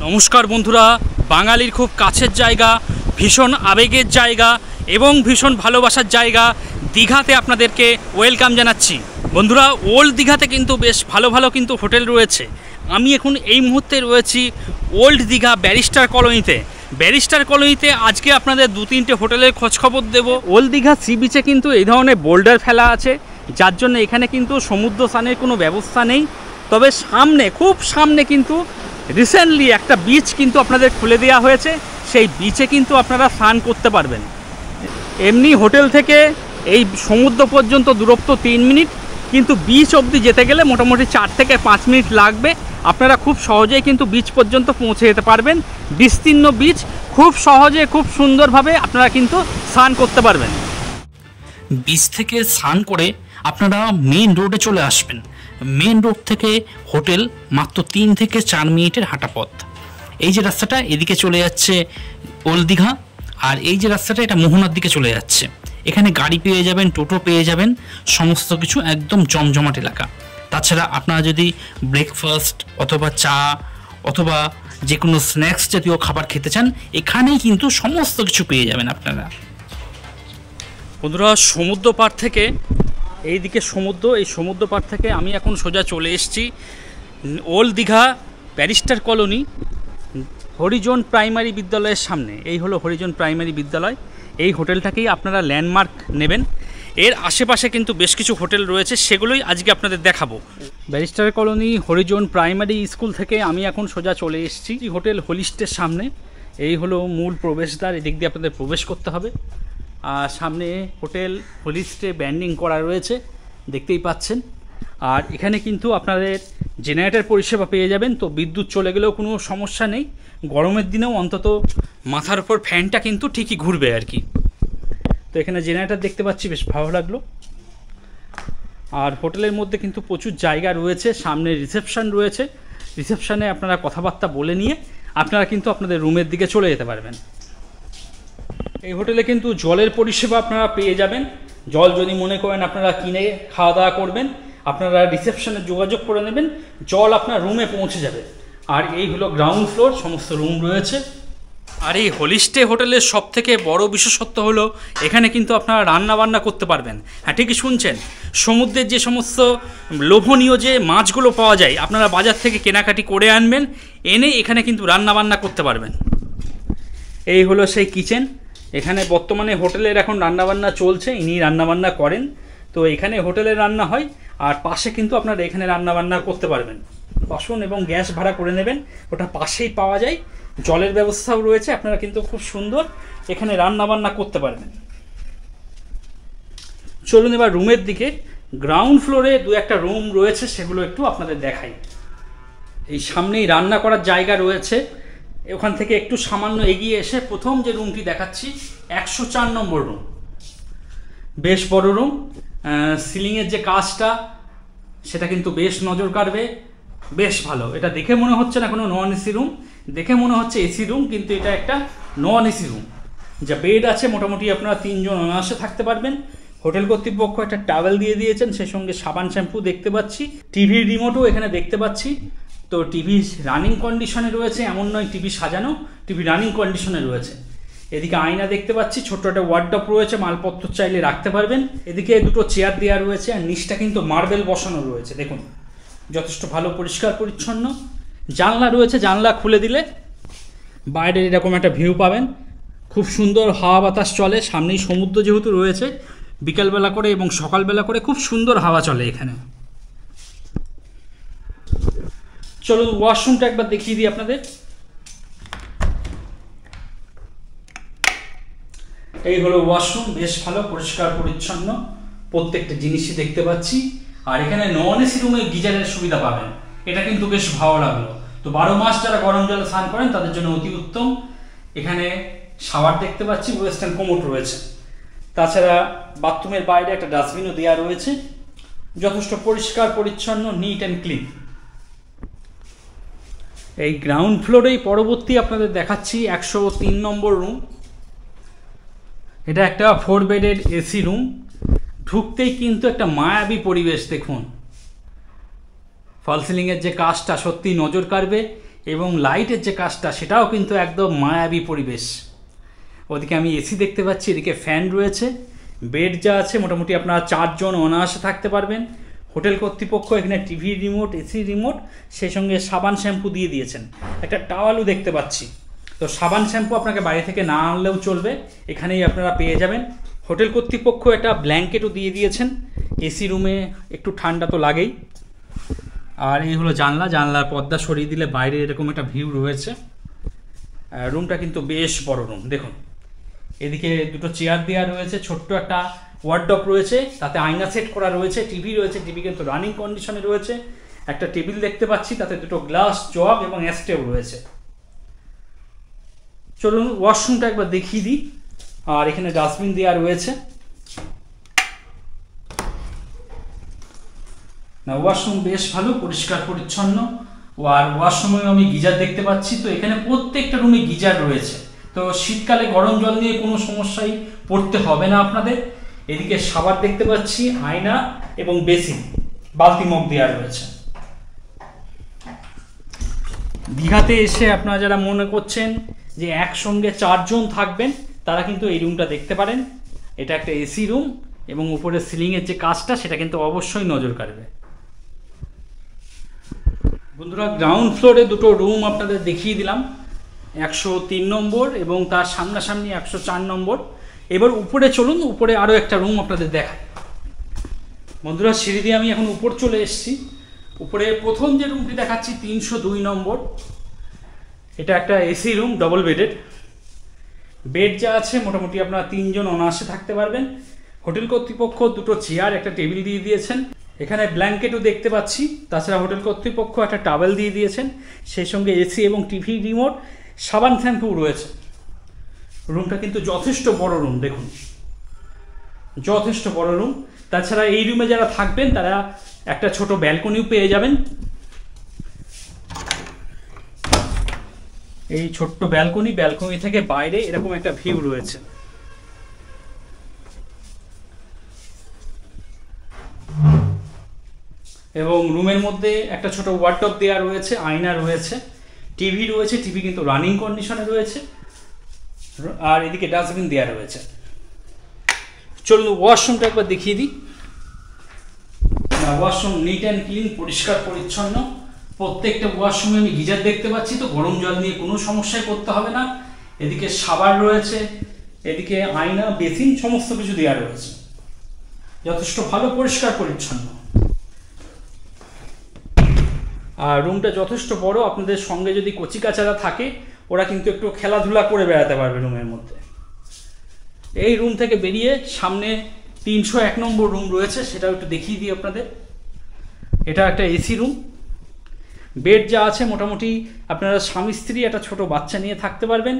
নমস্কার বন্ধুরা, বাঙালির খুব কাছের জায়গা, ভীষণ আবেগের জায়গা এবং ভীষণ ভালোবাসার জায়গা দীঘাতে আপনাদেরকে ওয়েলকাম জানাচ্ছি। বন্ধুরা, ওল্ড দীঘাতে কিন্তু বেশ ভালো ভালো কিন্তু হোটেল রয়েছে। আমি এখন এই মুহূর্তে রয়েছি ওল্ড দীঘা ব্যারিস্টার কলোনিতে। ব্যারিস্টার কলোনিতে আজকে আপনাদের দু তিনটে হোটেলের খোঁজখবর দেবো। ওল্ড দীঘা সি বিচে কিন্তু এই ধরনের বোল্ডার ফেলা আছে, যার জন্য এখানে কিন্তু সমুদ্র স্নানের কোনো ব্যবস্থা নেই। তবে সামনে, খুব সামনে কিন্তু রিসেন্টলি একটা বিচ কিন্তু আপনাদের খুলে দেওয়া হয়েছে, সেই বিচে কিন্তু আপনারা স্নান করতে পারবেন। এমনি হোটেল থেকে এই সমুদ্র পর্যন্ত দূরত্ব 3 মিনিট, কিন্তু বিচ অবধি যেতে গেলে মোটামুটি 4 থেকে 5 মিনিট লাগবে। আপনারা খুব সহজেই কিন্তু বিচ পর্যন্ত পৌঁছে যেতে পারবেন। বিস্তীর্ণ বিচ, খুব সহজে খুব সুন্দরভাবে আপনারা কিন্তু স্নান করতে পারবেন। বিচ থেকে স্নান করে আপনারা মেন রোডে চলে আসবেন। মেন রোড থেকে হোটেল মাত্র 3 থেকে 4 মিনিটের হাঁটা পথ। এই যে রাস্তাটা এদিকে চলে যাচ্ছে ওল্ড দীঘা, আর এই যে রাস্তাটা এটা মোহনার দিকে চলে যাচ্ছে। এখানে গাড়ি পেয়ে যাবেন, টোটো পেয়ে যাবেন, সমস্ত কিছু একদম জমজমাট এলাকা। তাছাড়া আপনারা যদি ব্রেকফাস্ট অথবা চা অথবা যে কোনো স্ন্যাক্স জাতীয় খাবার খেতে চান, এখানেই কিন্তু সমস্ত কিছু পেয়ে যাবেন আপনারা। বন্ধুরা, সমুদ্র পাড় থেকে এইদিকে সমুদ্র, এই সমুদ্র পাড় থেকে আমি এখন সোজা চলে এসেছি old Digha barrister colony Harijan primary বিদ্যালয়ের সামনে। এই হলো হরিজন প্রাইমারি বিদ্যালয়। এই হোটেলটাকেই আপনারা ল্যান্ডমার্ক নেবেন। এর আশেপাশে কিন্তু বেশ কিছু হোটেল রয়েছে, সেগুলোই আজকে আপনাদের দেখাবো। Barrister colony Harijan primary school থেকে আমি এখন সোজা চলে এসেছি হোটেল হোলিস্টের সামনে। এই হলো মূল প্রবেশদ্বার, এদিক দিয়ে আপনাদের প্রবেশ করতে হবে। আর সামনে হোটেল হোলিস্টে ব্যান্ডিং করা রয়েছে, দেখতেই পাচ্ছেন। আর এখানে কিন্তু আপনাদের জেনারেটর পরিষেবা পেয়ে যাবেন, তো বিদ্যুৎ চলে গেলেও কোনো সমস্যা নেই। গরমের দিনেও অন্তত মাথার উপর ফ্যানটা কিন্তু ঠিকই ঘুরবে আর কি। তো এখানে জেনারেটর দেখতে পাচ্ছি, বেশ ভালো লাগলো। আর হোটেলের মধ্যে কিন্তু প্রচুর জায়গা রয়েছে, সামনে রিসেপশন রয়েছে। রিসেপশানে আপনারা কথাবার্তা বলে নিয়ে আপনারা কিন্তু আপনাদের রুমের দিকে চলে যেতে পারবেন। এই হোটেলে কিন্তু জলের পরিষেবা আপনারা পেয়ে যাবেন। জল যদি মনে করেন আপনারা কিনে খাওয়া দাওয়া করবেন, আপনারা রিসেপশনে যোগাযোগ করে নেবেন, জল আপনার রুমে পৌঁছে যাবে। আর এই হলো গ্রাউন্ড ফ্লোর, সমস্ত রুম রয়েছে। আর এই হোলিস্টে হোটেলের সবথেকে বড় বিশেষত্ব হলো এখানে কিন্তু আপনারা রান্না বান্না করতে পারবেন। হ্যাঁ, ঠিকই শুনছেন, সমুদ্রের যে সমস্ত লোভনীয় যে মাছগুলো পাওয়া যায় আপনারা বাজার থেকে কেনাকাটি করে আনবেন, এনে এখানে কিন্তু রান্না বান্না করতে পারবেন। এই হলো সেই কিচেন। এখানে বর্তমানে হোটেলের এখন রান্নাবান্না চলছে, ইনি রান্নাবান্না করেন। তো এখানে হোটেলে রান্না হয়, আর পাশে কিন্তু আপনারা এখানে রান্নাবান্না করতে পারবেন। বাসন এবং গ্যাস ভাড়া করে নেবেন, ওটা পাশেই পাওয়া যায়। জলের ব্যবস্থাও রয়েছে, আপনারা কিন্তু খুব সুন্দর এখানে রান্নাবান্না করতে পারবেন। চলুন এবার রুমের দিকে। গ্রাউন্ড ফ্লোরে দু একটা রুম রয়েছে, সেগুলো একটু আপনাদের দেখাই। এই সামনেই রান্না করার জায়গা রয়েছে। ওখান থেকে একটু সামান্য এগিয়ে এসে প্রথম যে রুমটি দেখাচ্ছি 104 নম্বর রুম। বেশ বড় রুম। সিলিংয়ের যে কাজটা সেটা কিন্তু বেশ নজর কাড়বে, বেশ ভালো। এটা দেখে মনে হচ্ছে না কোনো নন এসি রুম, দেখে মনে হচ্ছে এসি রুম, কিন্তু এটা একটা নন এসি রুম। যা বেড আছে মোটামুটি আপনারা 3 জন অনায়াসে থাকতে পারবেন। হোটেল কর্তৃপক্ষ একটা টাওয়েল দিয়ে দিয়েছেন, সেই সঙ্গে সাবান শ্যাম্পু দেখতে পাচ্ছি। টিভির রিমোটও এখানে দেখতে পাচ্ছি। তো টিভি রানিং কন্ডিশনে রয়েছে, এমন নয় টিভি সাজানো, টিভি রানিং কন্ডিশনে রয়েছে। এদিকে আয়না দেখতে পাচ্ছি, ছোট্ট একটা ওয়ার্ডরোব রয়েছে, মালপত্র চাইলে রাখতে পারবেন। এদিকে দুটো চেয়ার দেওয়া রয়েছে, আর নিচটা কিন্তু মার্বেল বসানো রয়েছে, দেখুন যথেষ্ট ভালো পরিষ্কার পরিচ্ছন্ন। জানলা রয়েছে, জানলা খুলে দিলে বাইরের এরকম একটা ভিউ পাবেন। খুব সুন্দর হাওয়া বাতাস চলে, সামনেই সমুদ্র যেহেতু রয়েছে, বিকালবেলা করে এবং সকালবেলা করে খুব সুন্দর হাওয়া চলে এখানে। চলুন ওয়াশরুমটা একবার দেখিয়ে দিই আপনাদের। এই হলো ওয়াশরুম, বেশ ভালো পরিষ্কার পরিচ্ছন্ন, প্রত্যেকটা জিনিসই দেখতে পাচ্ছি। আর এখানে নন এসি রুমে গিজারের সুবিধা পাবেন, এটা কিন্তু বেশ ভালো লাগলো। তো 12 মাস যারা গরম জলে স্নান করেন তাদের জন্য অতি উত্তম। এখানে শাওয়ার দেখতে পাচ্ছি, ওয়েস্টার্ন কোমোড রয়েছে। তাছাড়া বাথরুমের বাইরে একটা ডাস্টবিনও দেওয়া রয়েছে, যথেষ্ট পরিষ্কার পরিচ্ছন্ন, নিট অ্যান্ড ক্লিন। এই গ্রাউন্ড ফ্লোরেই পরবর্তী আপনাদের দেখাচ্ছি 103 নম্বর রুম। এটা একটা 4 বেডের এসি রুম। ঢুকতেই কিন্তু একটা মায়াবী পরিবেশ, দেখুন ফল সিলিংয়ের যে কাজটা সত্যি নজর কাড়বে। এবং লাইটের যে কাজটা সেটাও কিন্তু একদম মায়াবী পরিবেশ। ওদিকে আমি এসি দেখতে পাচ্ছি, এদিকে ফ্যান রয়েছে, বেড যা আছে মোটামুটি আপনারা 4 জন অনায়াসে থাকতে পারবেন। হোটেল কর্তৃপক্ষ এখানে টিভি রিমোট, এসি রিমোট, সেই সঙ্গে সাবান শ্যাম্পু দিয়ে দিয়েছেন। একটা টাওয়ালও দেখতে পাচ্ছি। তো সাবান শ্যাম্পু আপনাকে বাইরে থেকে না আনলেও চলবে, এখানেই আপনারা পেয়ে যাবেন। হোটেল কর্তৃপক্ষ একটা ব্ল্যাঙ্কেটও দিয়ে দিয়েছেন। এসি রুমে একটু ঠান্ডা তো লাগেই। আর এই হলো জানলা, জানলার পর্দা সরিয়ে দিলে বাইরে এরকম একটা ভিউ রয়েছে। রুমটা কিন্তু বেশ বড় রুম। দেখুন এদিকে দুটো চেয়ার দেওয়া রয়েছে, ছোট্ট একটা ওয়ার্ডরোব রয়েছে, তাতে আয়না সেট করা রয়েছে, টিভি রয়েছে, টিভি কিন্তু রানিং কন্ডিশনে রয়েছে। একটা টেবিল দেখতে পাচ্ছি, তাতে দুটো গ্লাস, জগ এবং অ্যাস্টেও রয়েছে। চলুন ওয়াশরুমটা একবার দেখিয়ে দিই। আর এখানে ডাস্টবিন দেওয়া রয়েছে। না, ওয়াশরুম বেশ ভালো, পরিষ্কার পরিচ্ছন্ন। আর ওয়াশরুমে আমি গিজার দেখতে পাচ্ছি। তো এখানে প্রত্যেকটা রুমে গিজার রয়েছে, তো শীতকালে গরম জল নিয়ে কোনো সমস্যাই পড়তে হবে না আপনাদের। এদিকে সাবান দেখতে পাচ্ছি, আয়না এবং বেসিন, বালতি মগ দেওয়া রয়েছে। দীঘাতে এসে আপনারা যারা মনে করছেন যে একসঙ্গে 4 জন থাকবেন, তারা কিন্তু এই রুমটা দেখতে পারেন। এটা একটা এসি রুম এবং উপরে সিলিংয়ের যে কাজটা সেটা কিন্তু অবশ্যই নজর কাড়বে। বন্ধুরা, গ্রাউন্ড ফ্লোরে দুটো রুম আপনাদের দেখিয়ে দিলাম, 103 নম্বর এবং তার সামনাসামনি 104 নম্বর। এবার উপরে চলুন, উপরে আরও একটা রুম আপনাদের দেখাই। বন্ধুরা, সিঁড়ি দিয়ে আমি এখন উপর চলে এসেছি। উপরে প্রথম যে রুমটি দেখাচ্ছি 302 নম্বর। এটা একটা AC room, double bedded. Bed যা আছে মোটামুটি আপনারা 3 জন অনায়াসে থাকতে পারবেন। হোটেল কর্তৃপক্ষ দুটো চেয়ার, একটা টেবিল দিয়ে দিয়েছেন। এখানে ব্ল্যাঙ্কেটও দেখতে পাচ্ছি। তাছাড়া হোটেল কর্তৃপক্ষ একটা টাওয়েল দিয়ে দিয়েছেন, সেই সঙ্গে এসি এবং টিভি রিমোট, সাবান শ্যাম্পু রয়েছে। রুমটা কিন্তু যথেষ্ট বড় রুম, দেখুন যথেষ্ট বড় রুম। তাছাড়া এই রুমে যারা থাকবেন তারা একটা ছোট ব্যালকনিও পেয়ে যাবেন। এই ছোট্ট ব্যালকনি, ব্যালকনি থেকে বাইরে এরকম একটা ভিউ রয়েছে। এবং রুমের মধ্যে একটা ছোট ওয়ার্ডরোব দেওয়া রয়েছে, আয়না রয়েছে, টিভি রয়েছে, টিভি কিন্তু রানিং কন্ডিশনে রয়েছে। আর এদিকে ডাস্টবিন দেওয়া রয়েছে। চলুন ওয়াশরুমটা একবার দেখিয়ে দিই। ওয়াশরুম নিট অ্যান্ড ক্লিন, পরিষ্কার পরিচ্ছন্ন। প্রত্যেকটা ওয়াশরুমে আমি গিজার দেখতে পাচ্ছি, তো গরম জল নিয়ে কোনো সমস্যায় পড়তে হবে না। এদিকে সাবান রয়েছে, এদিকে আয়না, বেসিন, সমস্ত কিছু দেওয়া রয়েছে। যথেষ্ট ভালো, পরিষ্কার পরিচ্ছন্ন। আর রুমটা যথেষ্ট বড়। আপনাদের সঙ্গে যদি কচিকাচারা থাকে, ওরা কিন্তু একটু খেলাধুলা করে বেড়াতে পারবে রুমের মধ্যে। এই রুম থেকে বেরিয়ে সামনে 301 নম্বর রুম রয়েছে, সেটাও একটু দেখিয়ে দিই আপনাদের। এটা একটা এসি রুম। বেড যা আছে মোটামুটি আপনারা স্বামী স্ত্রী একটা ছোট বাচ্চা নিয়ে থাকতে পারবেন।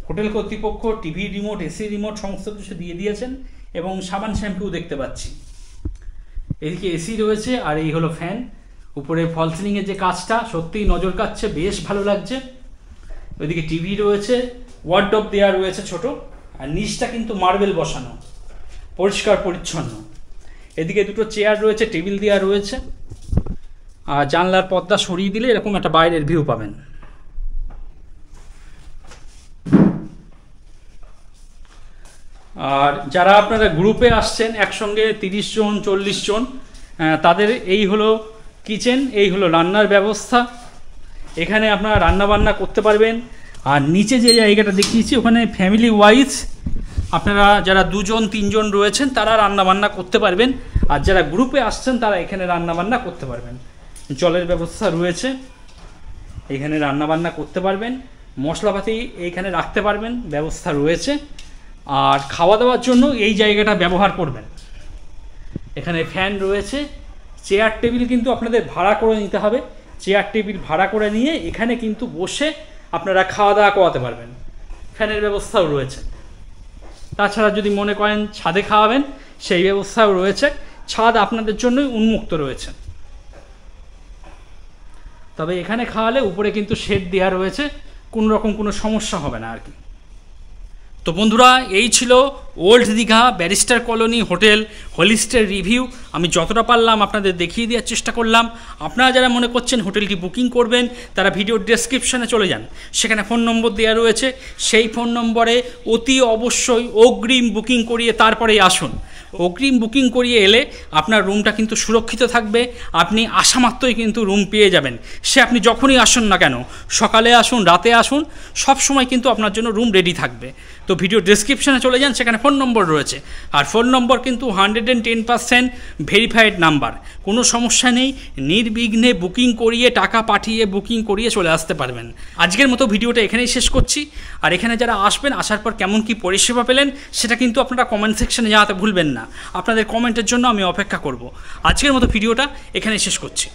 হোটেল কর্তৃপক্ষ টিভি রিমোট, এসি রিমোট সমস্ত কিছু দিয়ে দিয়েছেন এবং সাবান শ্যাম্পুও দেখতে পাচ্ছি। এদিকে এসি রয়েছে আর এই হলো ফ্যান। উপরে ফল সিলিংয়ের যে কাজটা সত্যিই নজর কাটছে, বেশ ভালো লাগছে। ওইদিকে টিভি রয়েছে, ওয়ার্ডরোব দেওয়া রয়েছে ছোট, আর নিচটা কিন্তু মার্বেল বসানো, পরিষ্কার পরিচ্ছন্ন। এদিকে দুটো চেয়ার রয়েছে, টেবিল দেওয়া রয়েছে। আর জানলার পর্দা সরিয়ে দিলে এরকম একটা বাইরের ভিউ পাবেন। আর যারা আপনারা গ্রুপে আসছেন একসঙ্গে 30 জন 40 জন, তাদের এই হলো কিচেন, এই হলো রান্নার ব্যবস্থা। এখানে আপনারা রান্নাবান্না করতে পারবেন। আর নিচে যে জায়গাটা দেখিয়েছি ওখানে ফ্যামিলি ওয়াইজ আপনারা যারা 2 জন 3 জন রয়েছেন তারা রান্নাবান্না করতে পারবেন। আর যারা গ্রুপে আসছেন তারা এখানে রান্নাবান্না করতে পারবেন। জলের ব্যবস্থা রয়েছে, এখানে রান্নাবান্না করতে পারবেন। মশলাপাতি এইখানে রাখতে পারবেন, ব্যবস্থা রয়েছে। আর খাওয়া দাওয়ার জন্য এই জায়গাটা ব্যবহার করবেন। এখানে ফ্যান রয়েছে। চেয়ার টেবিল কিন্তু আপনাদের ভাড়া করে নিতে হবে। চেয়ার টেবিল ভাড়া করে নিয়ে এখানে কিন্তু বসে আপনারা খাওয়া দাওয়া করাতে পারবেন। ফ্যানের ব্যবস্থাও রয়েছে। তাছাড়া যদি মনে করেন ছাদে খাওয়াবেন, সেই ব্যবস্থাও রয়েছে। ছাদ আপনাদের জন্যই উন্মুক্ত রয়েছে। তবে এখানে খাওয়ালে উপরে কিন্তু শেড দেওয়া রয়েছে, কোনো রকম কোনো সমস্যা হবে না আর কি। তো বন্ধুরা, এই ছিল old Digha barrister colony hotel হোলিস্টের রিভিউ। আমি যতটা পারলাম আপনাদের দেখিয়ে দেওয়ার চেষ্টা করলাম। আপনারা যারা মনে করছেন হোটেলটি বুকিং করবেন, তারা ভিডিওর ডেসক্রিপশানে চলে যান, সেখানে ফোন নম্বর দেওয়া রয়েছে। সেই ফোন নম্বরে অতি অবশ্যই অগ্রিম বুকিং করিয়ে তারপরেই আসুন। অগ্রিম বুকিং করিয়ে এলে আপনার রুমটা কিন্তু সুরক্ষিত থাকবে। আপনি আসা মাত্রই কিন্তু রুম পেয়ে যাবেন। সে আপনি যখনই আসুন না কেন, সকালে আসুন, রাতে আসুন, সব সময় কিন্তু আপনার জন্য রুম রেডি থাকবে। তো ভিডিও ডেসক্রিপশানে চলে যান, সেখানে ফোন নম্বর রয়েছে। আর ফোন নম্বর কিন্তু 110% ভেরিফাইড নাম্বার। কোনো সমস্যা নেই, নির্বিঘ্নে বুকিং করিয়ে, টাকা পাঠিয়ে বুকিং করিয়ে চলে আসতে পারবেন। আজকের মতো ভিডিওটা এখানেই শেষ করছি। আর এখানে যারা আসবেন, আসার পর কেমন কি পরিষেবা পেলেন সেটা কিন্তু আপনারা কমেন্ট সেকশনে জানাতে ভুলবেন না। আপনাদের কমেন্টের জন্য আমি অপেক্ষা করব। আজকের মতো ভিডিওটা এখানেই শেষ করছি।